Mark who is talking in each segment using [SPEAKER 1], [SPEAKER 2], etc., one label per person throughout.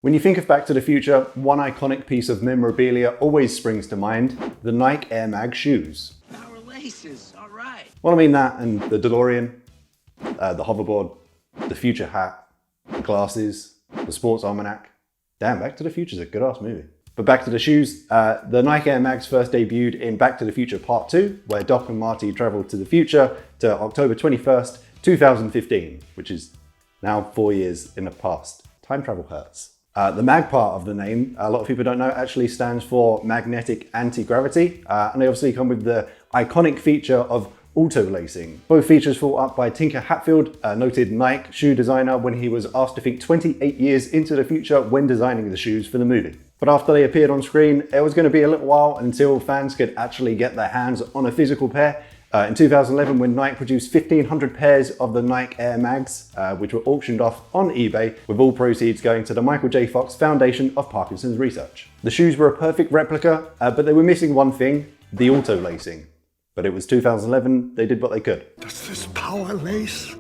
[SPEAKER 1] When you think of Back to the Future, one iconic piece of memorabilia always springs to mind: the Nike Air Mag shoes.
[SPEAKER 2] Power laces, all right.
[SPEAKER 1] Well, I mean that and the DeLorean, the hoverboard, the future hat, the glasses, the sports almanac. Damn, Back to the Future is a good ass movie. But back to the shoes, the Nike Air Mags first debuted in Back to the Future Part 2, where Doc and Marty traveled to the future to October 21st, 2015, which is now 4 years in the past. Time travel hurts. The mag part of the name, a lot of people don't know, actually stands for magnetic anti-gravity, and they obviously come with the iconic feature of auto-lacing. Both features thought up by Tinker Hatfield, a noted Nike shoe designer, when he was asked to think 28 years into the future when designing the shoes for the movie. But after they appeared on screen, it was going to be a little while until fans could actually get their hands on a physical pair. In 2011, when Nike produced 1,500 pairs of the Nike Air Mags, which were auctioned off on eBay, with all proceeds going to the Michael J. Fox Foundation of Parkinson's Research. The shoes were a perfect replica, but they were missing one thing: the auto-lacing. But it was 2011, they did what they could.
[SPEAKER 3] Does this power lace?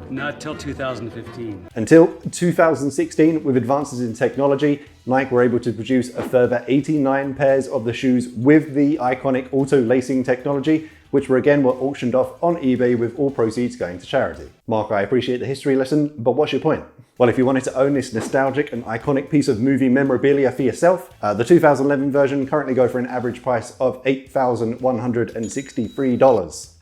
[SPEAKER 4] Not till 2015.
[SPEAKER 1] Until 2016, with advances in technology, Nike were able to produce a further 89 pairs of the shoes with the iconic auto-lacing technology, which were auctioned off on eBay with all proceeds going to charity. Mark, I appreciate the history lesson, but what's your point? Well, if you wanted to own this nostalgic and iconic piece of movie memorabilia for yourself, the 2011 version currently go for an average price of $8,163.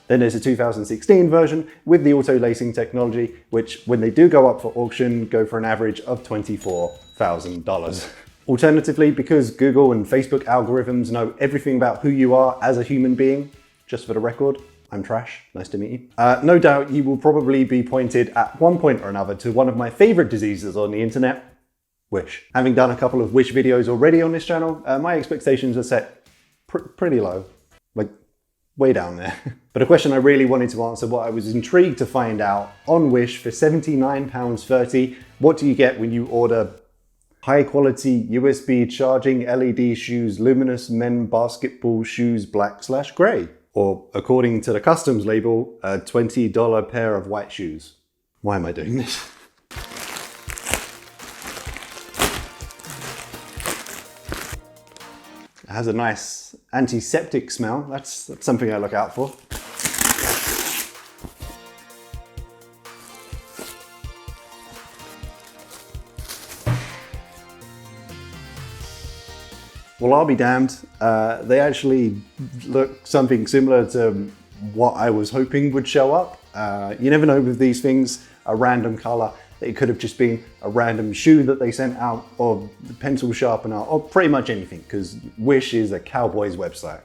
[SPEAKER 1] Then there's a 2016 version with the auto-lacing technology, which when they do go up for auction, go for an average of $24,000. Alternatively, because Google and Facebook algorithms know everything about who you are as a human being, just for the record, I'm Trash, nice to meet you. No doubt you will probably be pointed at one point or another to one of my favorite diseases on the internet, Wish. Having done a couple of Wish videos already on this channel, my expectations are set pretty low, like way down there. But a question I really wanted to answer, what I was intrigued to find out on Wish for £79.30, what do you get when you order high quality USB charging LED shoes, luminous men basketball shoes, black/grey? Or according to the customs label, a $20 pair of white shoes. Why am I doing this? It has a nice antiseptic smell. That's something I look out for. Well, I'll be damned. They actually look something similar to what I was hoping would show up. You never know with these things, a random color. It could have just been a random shoe that they sent out, or the pencil sharpener, or pretty much anything, because Wish is a cowboy's website.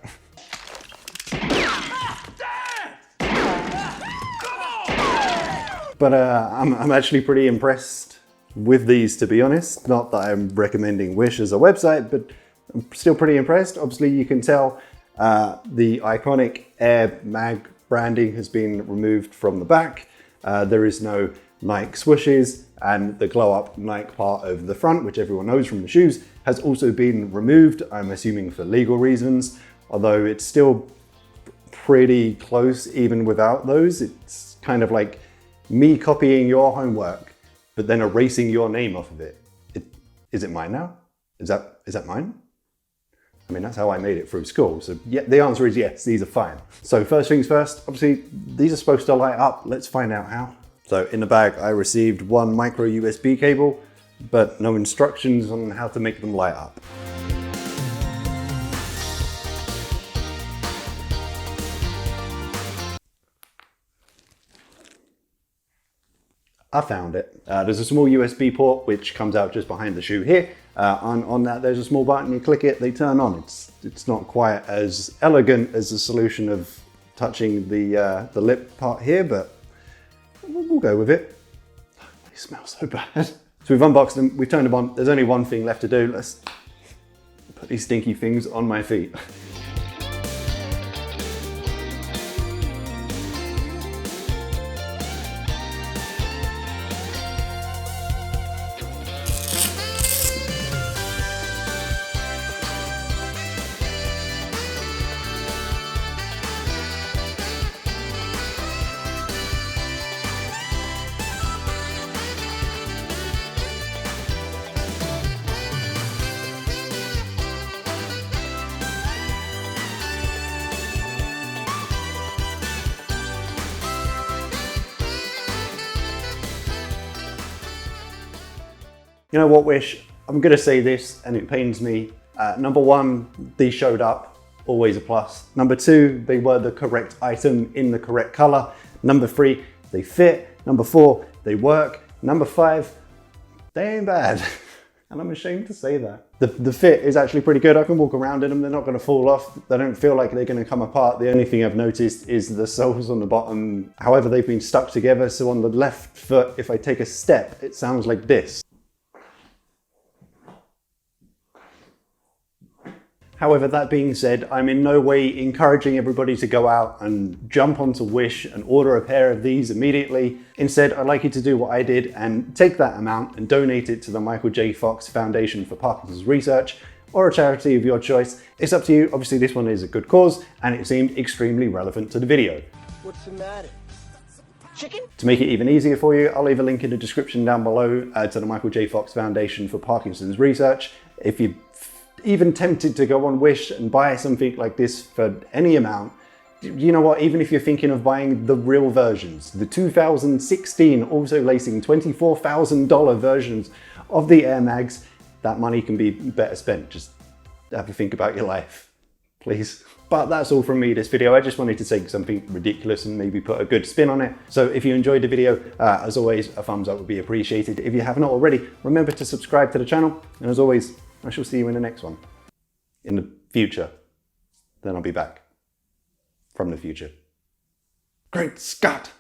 [SPEAKER 1] But I'm actually pretty impressed with these, to be honest. Not that I'm recommending Wish as a website, but I'm still pretty impressed. Obviously, you can tell the iconic Air Mag branding has been removed from the back. There is no Nike swooshes, and the glow-up Nike part over the front, which everyone knows from the shoes, has also been removed, I'm assuming for legal reasons, although it's still pretty close even without those. It's kind of like me copying your homework, but then erasing your name off of it. Is it mine now? Is that mine? I mean, that's how I made it through school. So yeah, the answer is yes, these are fine. So first things first, obviously these are supposed to light up. Let's find out how. So in the bag, I received one micro USB cable, but no instructions on how to make them light up. I found it. There's a small USB port which comes out just behind the shoe here. On that, there's a small button. You click it, they turn on. It's not quite as elegant as the solution of touching the lip part here, but we'll go with it. They smell so bad. So we've unboxed them, we've turned them on. There's only one thing left to do. Let's put these stinky things on my feet. You know what, Wish? I'm gonna say this, and it pains me. Number one, these showed up, always a plus. Number two, they were the correct item in the correct color. Number three, they fit. Number four, they work. Number five, they ain't bad. And I'm ashamed to say that. The fit is actually pretty good. I can walk around in them, they're not gonna fall off. They don't feel like they're gonna come apart. The only thing I've noticed is the soles on the bottom, however they've been stuck together. So on the left foot, if I take a step, it sounds like this. However, that being said, I'm in no way encouraging everybody to go out and jump onto Wish and order a pair of these immediately. Instead, I'd like you to do what I did and take that amount and donate it to the Michael J. Fox Foundation for Parkinson's Research, or a charity of your choice. It's up to you. Obviously, this one is a good cause and it seemed extremely relevant to the video.
[SPEAKER 2] What's the matter? Chicken?
[SPEAKER 1] To make it even easier for you, I'll leave a link in the description down below to the Michael J. Fox Foundation for Parkinson's Research. If you're even tempted to go on Wish and buy something like this for any amount, you know what, even if you're thinking of buying the real versions, the 2016 also lacing $24,000 versions of the Air Mags, that money can be better spent. Just have a think about your life, please. But that's all from me this video. I just wanted to take something ridiculous and maybe put a good spin on it. So if you enjoyed the video, as always, a thumbs up would be appreciated. If you have not already, remember to subscribe to the channel. And as always, I shall see you in the next one. In the future. Then I'll be back. From the future. Great Scott!